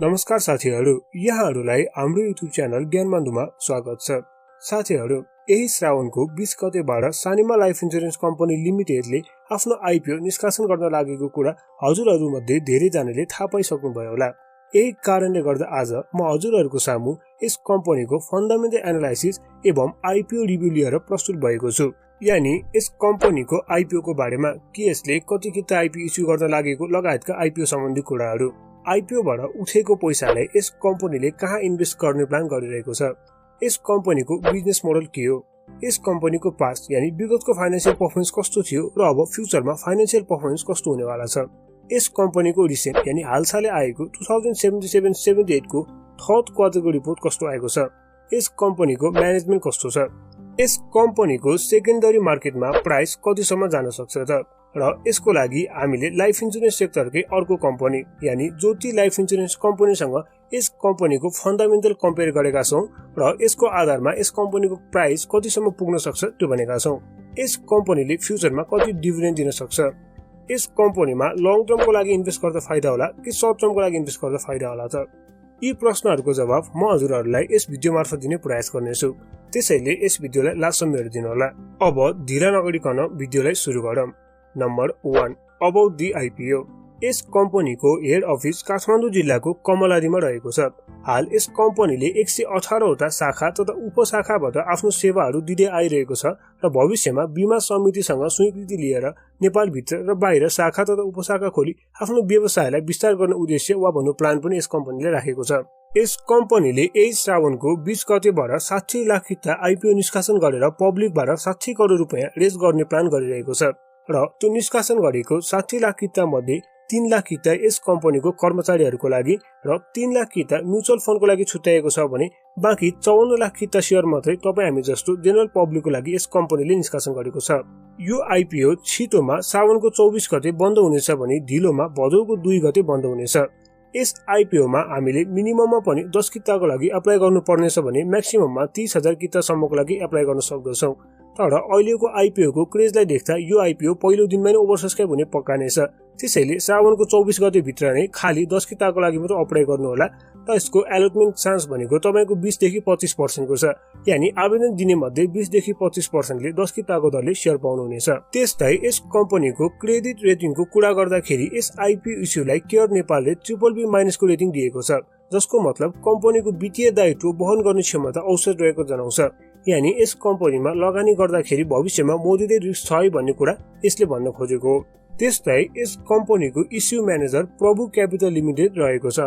नमस्कार साथीहरु, यहाँहरुलाई हाम्रो युट्युब च्यानल ज्ञानमान्दुमा स्वागत छ। साथीहरु, यही श्रावणको 20 गतेबाट सानिमा लाइफ इन्स्योरेन्स कम्पनी लिमिटेडले आफ्नो आइपिओ निष्कासन गर्न लागेको कुरा हजुरहरु मध्ये धेरै जनाले थाहा पाइसक्नु भयो होला। यही कारणले गर्दा आज म हजुरहरुको सामु यस कम्पनीको फन्डामेन्टल एनालाइसिस एवं आइपिओ रिभ्यू लिएर प्रस्तुत भएको छु। यानी यस कम्पनीको आइपिओ को बारेमा के यसले कति किता आइपिओ इस्यु गर्न लागेको लगायतका आइपिओ सम्बन्धी कुराहरु, आइपिओ बाट उठेको पैसालाई यस कम्पनीले कहाँ इन्भेस्ट गर्ने प्लान गरिरहेको छ, यस कम्पनीको बिजनेस मोडल के हो, यस कम्पनीको पास्ट यानी विगतको फाइनान्शियल परफर्मेन्स कस्तो थियो र अब फ्युचरमा फाइनान्शियल परफर्मेन्स कस्तो हुनेवाला छ, यस कम्पनीको रिसेन्ट यानी हालसालै आएको 2077-78 को थर्ड क्वार्टरको रिपोर्ट कस्तो आएको छ, यस कम्पनीको म्यानेजमेन्ट कस्तो छ, यस कम्पनीको सेकेन्डरी मार्केटमा प्राइस कतिसम्म जान सक्छ त, र यसको लागि हामीले लाइफ इन्स्योरेन्स सेक्टरकै अर्को कम्पनी यानी ज्योति लाइफ इन्स्योरेन्स कम्पनीसँग यस कम्पनीको फन्डामेन्टल कम्पेयर गरेका छौं र यसको आधारमा यस कम्पनीको प्राइस कतिसम्म पुग्न सक्छ त्यो भनेका छौं। यस कम्पनीले फ्युचरमा कति डिभिडेन्ड दिन सक्छ, यस कम्पनीमा लङ टर्मको लागि इन्भेस्ट गर्दा फाइदा होला कि सर्ट टर्मको लागि इन्भेस्ट गर्दा फाइदा होला त, यी प्रश्नहरुको जवाब म हजुरहरुलाई यस भिडियो मार्फत दिने प्रयास गर्नेछु। त्यसैले यस भिडियोलाई लास्टसम्म हेर्दिनु होला। अब ढिला नगरिकन भिडियोलाई सुरु गरौँ। Number 1, about the IPO. यस कम्पनीको हेड अफिस काठमाडौँ जिल्लाको कमलादीमा रहेको छ। हाल यस कम्पनीले 118 वटा शाखा तथा उपशाखाबाट आफ्नो सेवाहरू दिँदै आइरहेको छ र भविष्यमा बीमा समितिसँग स्वीकृति लिएर नेपाल भित्र र बाहिर शाखा तथा उपशाखा खोली आफ्नो व्यवसायलाई विस्तार गर्ने उद्देश्य वा भन्नु प्लान पनि यस कम्पनीले राखेको छ। यस कम्पनीले यही श्रावणको 20 गतेबाट 60 लाख किता आइपिओ निष्कासन गरेर पब्लिकबाट 60 करोड रुपैयाँ रेज गर्ने प्लान गरिरहेको छ र त्यो निष्कासन गरेको 60 लाख किता मध्ये 3 लाख किता यस कम्पनीको कर्मचारीहरूको लागि र 3 लाख किता म्युचुअल फन्डको लागि छुट्याएको छ भने बाँकी 54 लाख किता शेयर मात्रै तपाई हामी जस्तो जेनरल पब्लिकको लागि यस कम्पनीले निष्कासन गरेको छ। यो आइपिओ छिटोमा श्रावणको 24 गते बन्द हुनेछ भने ढिलोमा भदौको 2 गते बन्द हुनेछ। यस आइपिओ मा हामीले मिनिमममा पनि 10 किताको लागि अप्लाई गर्नु पर्नेछ भने म्याक्सिमममा 30,000 किता सम्मको लागि अप्लाई गर्न सक्दछौं। तर अहिलेको आइपिओ को क्रेजलाई देख्दा यो आइपिओ पहिलो दिनमै नै ओभरसब्सक्राइब हुने पक्का नै छ। त्यसैले श्रावणको 24 गते भित्र नै खाली 10 किताको लागि मात्र अप्लाई गर्नु होला र यसको एलोटमेन्ट चान्स भनेको तपाईको 20 देखि 25% को छ। यानी आवेदन दिने मध्ये 20 देखि 25% ले 10 किताको दरले शेयर पाउनु हुनेछ। त्यस्तै यस कम्पनीको क्रेडिट रेटिङको कुरा गर्दाखेरि यस आइपिओ इस्युलाई केयर नेपालले BBB- को रेटिङ दिएको छ, जसको मतलब कम्पनीको वित्तीय दायित्व वहन गर्ने क्षमता औसत रहेको जनाउँछ। यानी यस कम्पनीमा लगानी गर्दाखेरि भविष्यमा मोदिँदै रिस्क छ है भन्ने कुरा यसले भन्न खोजेको हो। त्यस्तै यस कम्पनीको इस्यु म्यानेजर प्रभु क्यापिटल लिमिटेड रहेको छ।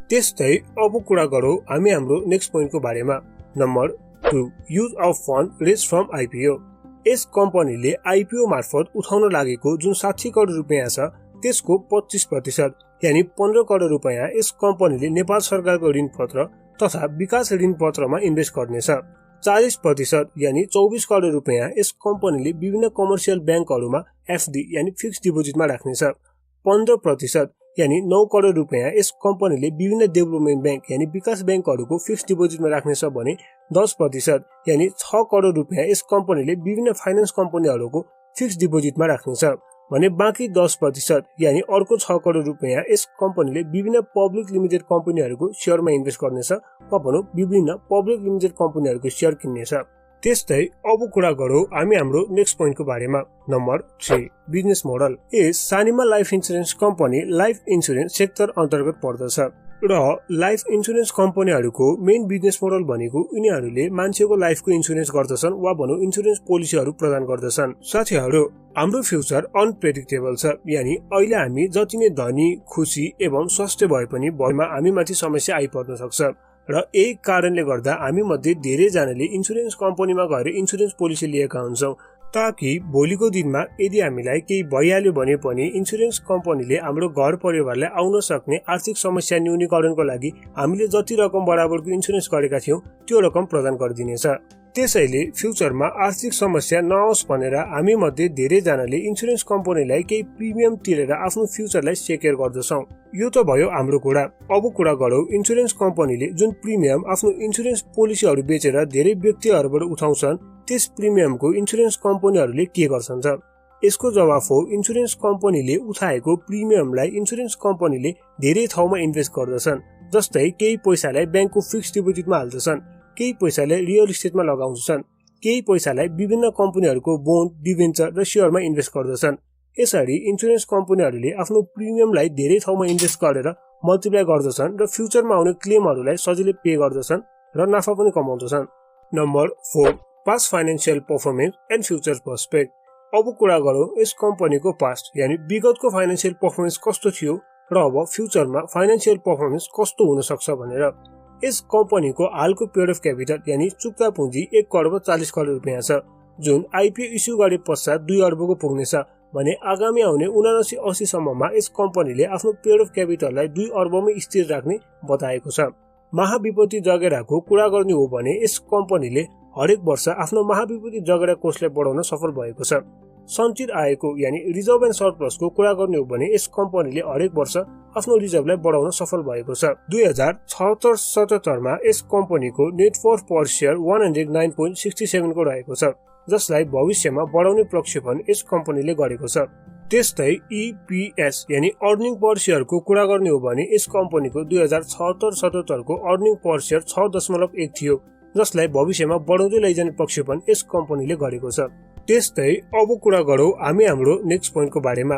त्यस्तै अब कुरा गरौँ हामी हाम्रो नेक्स्ट पोइन्टको बारेमा। Number 2, use of fund raise from IPO. यस कम्पनीले आइपिओ मार्फत उठाउन लागेको जुन 60 करोड रुपैयाँ छ त्यसको 25% यानी 15 करोड रुपैयाँ यस कम्पनीले नेपाल सरकारको ऋण पत्र तथा विकास ऋण पत्रमा इन्भेस्ट गर्नेछ। 40% यानी 24 करोड रुपैयाँ यस कम्पनीले विभिन्न कमर्सियल ब्याङ्कहरुमा एफडी यानी फिक्स्ड डिपोजिटमा राख्नेछ। 15% यानी 9 करोड रुपैयाँ यस कम्पनीले विभिन्न डेभलपमेन्ट ब्याङ्क यानी विकास ब्याङ्कहरुको फिक्स्ड डिपोजिटमा राख्नेछ भने 10% यानी 6 करोड रुपैयाँ यस कम्पनीले विभिन्न फाइनान्स कम्पनीहरुको फिक्स्ड डिपोजिटमा राख्नेछ भने बाँकी 10% यानी अर्को 6 करोड रुपैयाँ यस कम्पनीले विभिन्न पब्लिक लिमिटेड कम्पनीहरुको शेयरमा इन्भेस्ट गर्नेछ वा भनौं विभिन्न पब्लिक लिमिटेड कम्पनीहरुको शेयर किन्नेछ। त्यस्तै अब कुरा गरौँ हामी हाम्रो नेक्स्ट पोइन्टको बारेमा। Number 3, business model. यस Sanima life insurance company life insurance sector अन्तर्गत पर्दछ र लाइफ इन्स्योरेन्स कम्पनीहरुको मेन बिजनेस मोडल भनेको उनीहरुले मान्छेको लाइफको इन्स्योरेन्स गर्दछन् वा भनौं इन्स्योरेन्स पोलिसीहरु प्रदान गर्दछन्। साथीहरु, हाम्रो फ्युचर अनप्रेडिक्टेबल छ। यानी अहिले हामी जति नै धनी, खुशी एवं स्वस्थ भए पनि भविष्यमा हामीमाथि समस्या आइपर्न सक्छ र यही कारणले गर्दा हामी मध्ये धेरै जनाले इन्स्योरेन्स कम्पनीमा गएर इन्स्योरेन्स पोलिसी लिएका हुन्छौं ताकि भोलिको दिनमा यदि हामीलाई केही भइहाल्यो भने पनि इन्स्योरेन्स कम्पनीले हाम्रो घर परिवारलाई आउन सक्ने आर्थिक समस्या न्यूनीकरणको लागि हामीले जति रकम बराबरको इन्स्योरेन्स गरेका थियौं त्यो रकम प्रदान गरिदिनेछ। त्यसैले फ्युचरमा आर्थिक समस्या नआओस् भनेर हामी मध्ये धेरै जनाले इन्स्योरेन्स कम्पनीलाई केही प्रिमियम तिरेर आफ्नो फ्युचरलाई सेक्योर गर्दछौं। यो त भयो हाम्रो कुरा। अब कुरा गरौँ इन्स्योरेन्स कम्पनीले जुन प्रिमियम आफ्नो इन्स्योरेन्स पोलिसीहरु बेचेर धेरै व्यक्तिहरुबाट उठाउँछन् त्यस प्रिमियमको इन्स्योरेन्स कम्पनीहरुले के गर्छन् त? यसको जवाफ हो इन्स्योरेन्स कम्पनीले उठाएको प्रिमियमलाई इन्स्योरेन्स कम्पनीले धेरै ठाउँमा इन्भेस्ट गर्दछन् जस्तै केही पैसालाई ब्याङ्कको फिक्स्ड डिपोजिटमा हाल्दछन्, केही पैसाले रियल इस्टेटमा लगाउँछन्, केही पैसालाई विभिन्न कम्पनीहरूको बोन्ड, डिभेन्चर र सेयरमा इन्भेस्ट गर्दछन्। यसरी इन्सुरेन्स कम्पनीहरूले आफ्नो प्रिमियमलाई धेरै ठाउँमा इन्भेस्ट गरेर मल्टिप्लाई गर्दछन् र फ्युचरमा आउने क्लेमहरूलाई सजिलै पे गर्दछन् र नाफा पनि कमाउँदछन्। Number 4, past financial performance and future prospect. अब कुरा गरौँ यस कम्पनीको पास्ट यानी विगतको फाइनेन्शियल परफर्मेन्स कस्तो थियो र अब फ्युचरमा फाइनेन्शियल परफर्मेन्स कस्तो हुन सक्छ भनेर। यस कम्पनीको हालको पेड अफ क्यापिटल यानी चुक्ता पुँजी 1 करोड 40 करोड रुपियाँ छ, जुन आइपिओ इस्यु गरे पश्चात 2 अर्बको पुग्नेछ भने आगामी आउने 79-80 सम्ममा यस कम्पनीले आफ्नो पेड अफ क्यापिटललाई 2 अर्बमै स्थिर राख्ने बताएको छ। महाविपत्ति जगेराको कुरा गर्ने हो भने यस कम्पनीले हरेक वर्ष आफ्नो महाविपत्ति जगेरा कोषलाई बढाउन सफल भएको छ। सञ्चित आएको यानी रिजर्भ एन्ड सरप्लसको कुरा गर्ने हो भने यस कम्पनीले हरेक वर्ष आफ्नो रिजर्भलाई बढाउन सफल भएको छ। 2076-77 मा यस कम्पनीको नेट वर्थ पर शेयर 109.67 को रहेको छ, जसलाई भविष्यमा बढाउने प्रक्षेपण यस कम्पनीले गरेको छ। त्यस्तै EPS यानी अर्निङ पर शेयरको कुरा गर्ने हो भने यस कम्पनीको 2076-77 को अर्निङ पर शेयर 6.1 थियो, जसलाई भविष्यमा बढाउँदै लैजाने प्रक्षेपण यस कम्पनीले गरेको छ। त्यस्तै अब कुरा गरौँ हामी हाम्रो नेक्स्ट पोइन्टको बारेमा।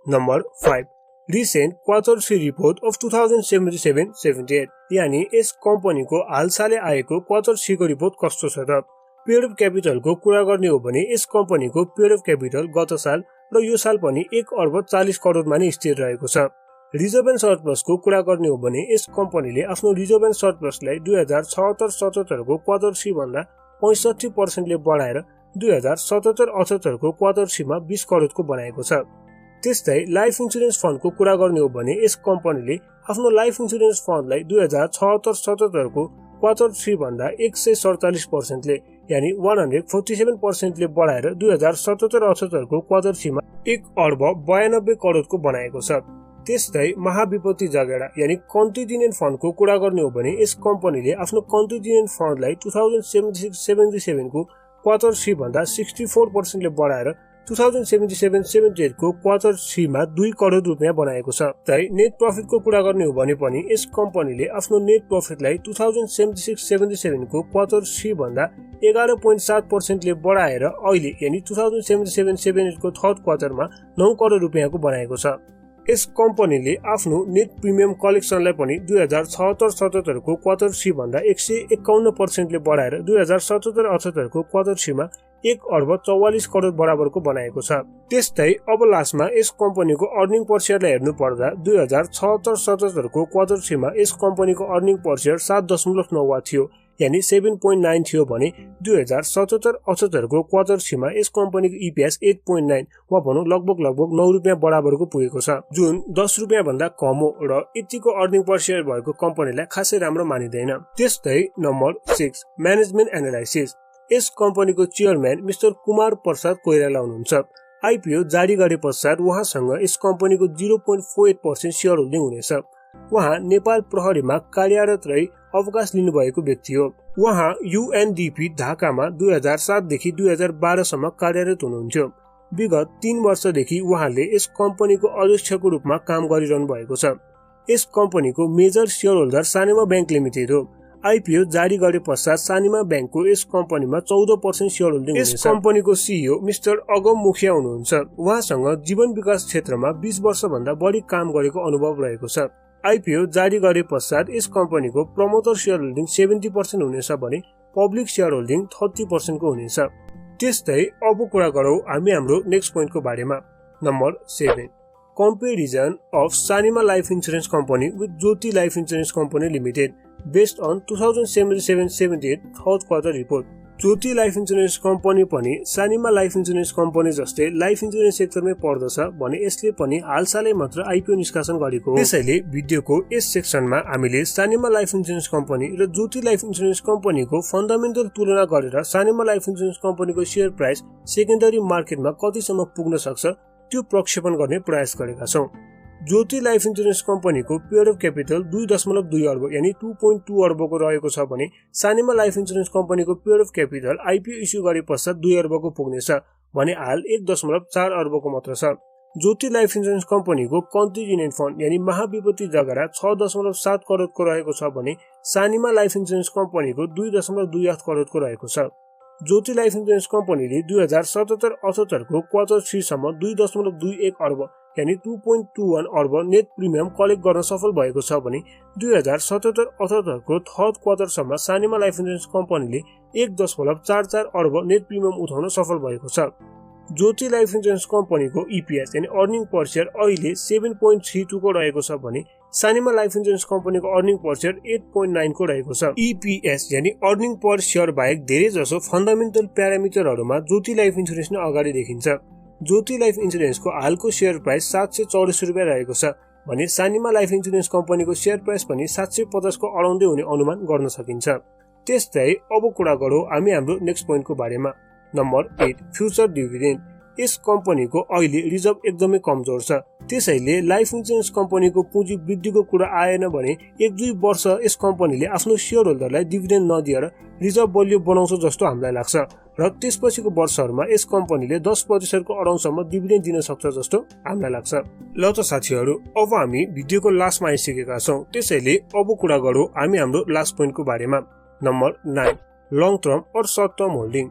Number 5, recent quarter 3 report of 2077-78 यानी यस कम्पनीको हालसालै आएको क्वार्टर 3 को रिपोर्ट कस्तो छ त। पेड अफ क्यापिटलको कुरा गर्ने हो भने यस कम्पनीको पेड अफ क्यापिटल गत साल र यो साल पनि 1 अर्ब 40 करोडमा नै स्थिर रहेको छ। रिजर्भ एन्ड सरप्लसको कुरा गर्ने हो भने यस कम्पनीले आफ्नो रिजर्भ एन्ड सरप्लसलाई 2076-77 को क्वार्टर 3 भन्दा 65% ले बढाएर 2077-78 को क्वार्टर 3 मा 20 करोडको बनाएको छ। त्यस्तै लाइफ इन्सुरेन्स फन्डको कुरा गर्ने हो भने यस कम्पनीले आफ्नो लाइफ इन्सुरेन्स फन्डलाई 2076-77 को क्वार्टर 3 भन्दा 147% ले यानी 147% ले बढाएर 2077-78 को क्वार्टर 3 मा 1 अर्ब 92 करोडको बनाएको छ। त्यस्तै महाविपत्ति जगेडा यानी कन्टिजेन्ट फन्डको कुरा गर्ने हो भने यस कम्पनीले आफ्नो कन्टिजेन्ट फन्डलाई 2077-77 को क्वार्टर 3 भन्दा 64% ले बढाएर 2077-78 को क्वार्टर 3 मा 2 करोड रुपियाँ बनाएको छ। तै नेट प्रफिटको कुरा गर्ने हो भने पनि यस कम्पनीले आफ्नो नेट प्रफिटलाई 2076-77 को क्वार्टर 3 भन्दा 11.7% ले बढाएर अहिले यानी 2077-78 को थर्ड क्वार्टरमा 9 करोड रुपियाँको बनाएको छ। यस कम्पनीले आफ्नो नेट प्रिमियम कलेक्सनलाई पनि 2076-77 को क्वार्टर 3 भन्दा 151% ले बढाएर 2077-78 को क्वार्टर 3 मा 1 अर्ब 44 करोड बराबरको बनाएको छ। त्यस्तै अब लास्टमा यस कम्पनीको अर्निङ पर शेयरलाई हेर्नु पर्दा 2076-77 को क्वार्टर 3 मा यस कम्पनीको अर्निङ पर शेयर 7.9 थियो यानी 7.9 थियो भने 2077-78 को क्वार्टर 3 मा यस कम्पनीको EPS 8.9 वा भनौं लगभग 9 रुपियाँ बराबरको पुगेको छ, जुन 10 रुपियाँ भन्दा कम हो र यतिको अर्निङ पर शेयर भएको कम्पनीलाई खासै राम्रो मानिदैन। त्यस्तै नम्बर 6, म्यानेजमेन्ट एनालाइसिस। यस कम्पनीको चेयरम्यान मिस्टर कुमार प्रसाद कोइराला हुनुहुन्छ। आइपिओ जारी गरे पश्चात उहाँसँग यस कम्पनीको 0.48% शेयर होल्डिङ हुनेछ। उहाँ नेपाल प्रहरीमा कार्यरत रही अवकाश लिनुभएको व्यक्ति हो। उहाँ UNDP ढाकामा 2007 देखि 2012 सम्म कार्यरत हुनुहुन्थ्यो। विगत 3 वर्षदेखि उहाँले यस कम्पनीको अध्यक्षको रूपमा काम गरिरहनु भएको छ। यस कम्पनीको major shareholder Sanima bank limited हो। आइपिओ जारी गरे पश्चात सानिमा बैंकको यस कम्पनीमा 14% शेयर होल्डिङ हुनेछ। यस कम्पनीको CEO मिस्टर अगम मुखिया हुनुहुन्छ। उहाँसँग जीवन विकास क्षेत्रमा 20 वर्ष भन्दा बढी काम गरेको अनुभव रहेको छ। आइपिओ जारी गरे पश्चात यस कम्पनीको प्रमोटर शेयर होल्डिङ 70% हुनेछ भने पब्लिक शेयर होल्डिङ 30% को हुनेछ। त्यस्तै अब कुरा गरौँ हामी हाम्रो नेक्स्ट पोइन्टको बारेमा। Number 7, comparison of Sanima life insurance company with Jyoti life insurance company limited based on 2077-78 third quarter report. Jyoti life insurance company पनि सानिमा लाइफ इन्सुरेन्स कम्पनी जस्तै लाइफ इन्सुरेन्स सेक्टरमै पर्दछ भने यसले पनि हालसालै मात्र आइपिओ निष्कासन गरेको हो। त्यसैले भिडियोको यस सेक्सनमा हामीले सानिमा लाइफ इन्सुरेन्स कम्पनी र ज्योति लाइफ इन्सुरेन्स कम्पनीको फन्डामेन्टल तुलना गरेर सानिमा लाइफ इन्सुरेन्स कम्पनीको शेयर प्राइस सेकेन्डरी मार्केटमा कतिसम्म पुग्न सक्छ त्यो प्रक्षेपण गर्ने प्रयास गरेका छौं। ज्योति लाइफ इन्सुरेन्स कम्पनीको पेड अफ क्यापिटल 2.2 अर्ब यानी 2.2 अर्बको रहेको छ भने सानिमा लाइफ इन्सुरेन्स कम्पनीको paid of capital IPO issue गरे पश्चात 2 अर्बको पुग्नेछ भने हाल 1.4 अर्बको मात्र छ। ज्योति लाइफ इन्सुरेन्स कम्पनीको कन्टिजेन्ट फन्ड यानी महाविपत्ति जगरा 6.7 करोडको रहेको छ भने सानिमा लाइफ इन्सुरेन्स कम्पनीको 2.28 करोडको रहेको छ। ज्योति लाइफ इन्सुरेन्स कम्पनीले 2077-78 को क्वार्टर 3 सम्म 2.21 अर्ब यानी 2.21 अर्ब नेट प्रिमियम कलेक्ट गर्न सफल भएको छ भने 2077-78 को थर्ड क्वार्टर सम्म सानिमा लाइफ इन्सुरेन्स कम्पनीले 1.44 अर्ब नेट प्रिमियम उठाउन सफल भएको छ। ज्योति लाइफ इन्सुरेन्स कम्पनीको EPS यानी अर्निङ पर शेयर अहिले 7.32 को रहेको छ भने सानिमा लाइफ इन्सुरेन्स कम्पनीको अर्निङ पर शेयर 8.9 को रहेको छ। EPS यानी अर्निङ पर शेयर बाहेक धेरै जसो फन्डामेन्टल प्यारामिटरहरुमा ज्योति लाइफ इन्सुरेन्स नै अगाडि देखिन्छ। ज्योति लाइफ इन्सुरेन्सको हालको शेयर प्राइस 784 रुपैयाँ रहेको छ भने सानिमा लाइफ इन्सुरेन्स कम्पनीको शेयर प्राइस पनि 750 को अराउँदै हुने अनुमान गर्न सकिन्छ। त्यस्तै अब कुरा गरौँ हामी हाम्रो नेक्स्ट पोइन्टको बारेमा। Number 8 future dividend. यस कम्पनीको अहिले रिजर्भ एकदमै कमजोर छ, त्यसैले लाइफ इन्सुरेन्स कम्पनीको पुँजी वृद्धिको कुरा आएन भने 1-2 वर्ष यस कम्पनीले आफ्नो शेयर होल्डरलाई डिभिडेन्ड नदिएर रिजर्भ बलियो बनाउँछ जस्तो हामीलाई लाग्छ र त्यसपछिको वर्षहरुमा यस कम्पनीले 10% को अराउन्डसम्म डिभिडेन्ड दिन सक्छ जस्तो हामीलाई लाग्छ। ल त साथीहरु, अब हामी भिडियोको लास्टमा आइसकेका छौं, त्यसैले अब कुरा गरौँ हामी हाम्रो लास्ट पोइन्टको बारेमा। नम्बर 9 लङ टर्म और सर्ट टर्म होल्डिङ।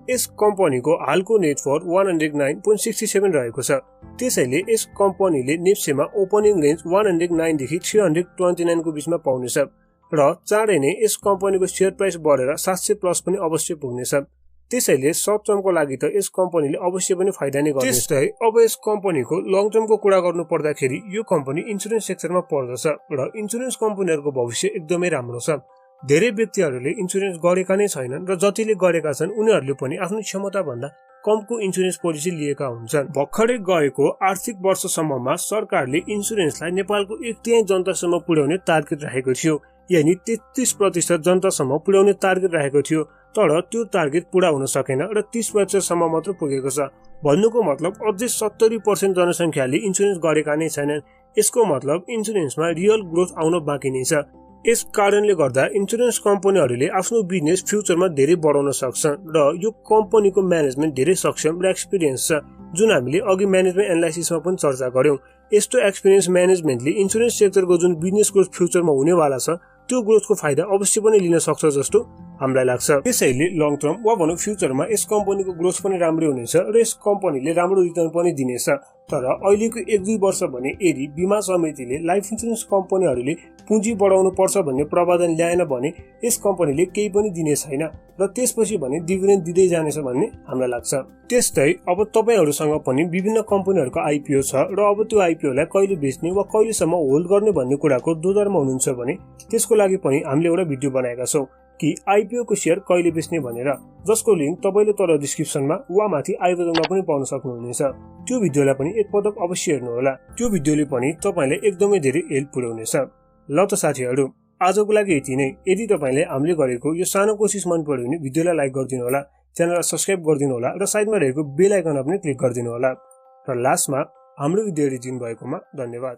यस कम्पनीको हालको नेटवर्थ 109.67 रहेको छ, त्यसैले यस कम्पनीले नेप्सेमा ओपनिङ रेन्ज 109 देखि 329 को बीचमा पाउनेछ र चाँडै नै यस कम्पनीको शेयर प्राइस बढेर 700 प्लस पनि अवश्य पुग्नेछ। त्यसैले सर्ट टर्मको लागि त यस कम्पनीले अवश्य पनि फाइदा नै गर्छ। त्यस्तै अब यस कम्पनीको लङ टर्मको कुरा गर्नु पर्दाखेरि यो कम्पनी इन्स्योरेन्स सेक्टरमा पर्दछ र इन्स्योरेन्स कम्पनीहरुको भविष्य एकदमै राम्रो छ। धेरै व्यक्तिहरुले इन्स्योरेन्स गरेका नै छैनन् र जतिले गरेका छन् उनीहरुले पनि आफ्नो क्षमता भन्दा कमको इन्स्योरेन्स पोलिसी लिएका हुन्छन्। भर्खरै गएको आर्थिक वर्षसम्ममा सरकारले इन्स्योरेन्सलाई नेपालको 1/3 जनतासम्म पुर्याउने टार्गेट राखेको थियो, यानी 33% जनतासम्म पुर्याउने टार्गेट राखेको थियो, तर त्यो टार्गेट पूरा हुन सकेन र 30% सम्म मात्र पुगेको छ। भन्नुको मतलब अझै 70% जनसंख्याले इन्स्योरेन्स गरेका नै छैनन्। यसको मतलब इन्स्योरेन्समा रियल ग्रोथ आउन बाँकी नै छ। यस कारणले गर्दा इन्स्योरेन्स कम्पनीहरुले आफ्नो बिजनेस फ्युचरमा धेरै बढाउन सक्छन् र यो कम्पनीको म्यानेजमेन्ट धेरै सक्षम र एक्सपिरियन्स छ, जुन हामीले अघि म्यानेजमेन्ट एनालाइसिसमा पनि चर्चा गर्यौं। यस्तो एक्सपिरियन्स म्यानेजमेन्टले इन्स्योरेन्स सेक्टरको जुन बिजनेस ग्रोथ फ्युचरमा हुनेवाला छ त्यो ग्रोथको फाइदा अवश्य पनि लिन सक्छ जस्तो हामीलाई लाग्छ। त्यसैले लङ टर्म वा भनौं फ्युचरमा यस कम्पनीको ग्रोथ पनि राम्रै हुनेछ र यस कम्पनीले राम्रो रिटर्न पनि दिनेछ। तर अहिलेको 1-2 वर्ष भने यदि बीमा समितिले लाइफ इन्स्योरेन्स कम्पनीहरुले पुँजी बढाउनु पर्छ भन्ने प्रावधान ल्याएन भने यस कम्पनीले केही पनि दिने छैन र त्यसपछि भने डिभिडेन्ड दिँदै जानेछ भन्ने हामीलाई लाग्छ। त्यस्तै अब तपाईहरुसँग पनि विभिन्न कम्पनीहरुको IPO छ र अब त्यो IPO लाई कहिले बेच्ने वा कहिलेसम्म होल्ड गर्ने भन्ने कुराको दोधारमा हुनुहुन्छ भने त्यसको लागि पनि हामीले एउटा भिडियो बनाएका छौं कि IPO को शेयर कहिले बेच्ने भनेर, जसको लिंक तपाईले तल डिस्क्रिप्सनमा वा माथि आई बटनमा पनि पाउन सक्नुहुनेछ। त्यो भिडियोलाई पनि एकपटक अवश्य हेर्नु होला, त्यो भिडियोले पनि तपाईलाई एकदमै धेरै हेल्प पुर्याउनेछ। ल त साथीहरु, आजको लागि यति नै। यदि तपाईले हामीले गरेको यो सानो कोशिश मन पर्यो भने भिडियोलाई लाइक गरिदिनु होला, च्यानललाई सब्स्क्राइब गरिदिनु होला र साइडमा रहेको बेल आइकन पनि क्लिक गरिदिनु होला। र लास्टमा हाम्रो भिडियो हेरिदिनु भएकोमा धन्यवाद।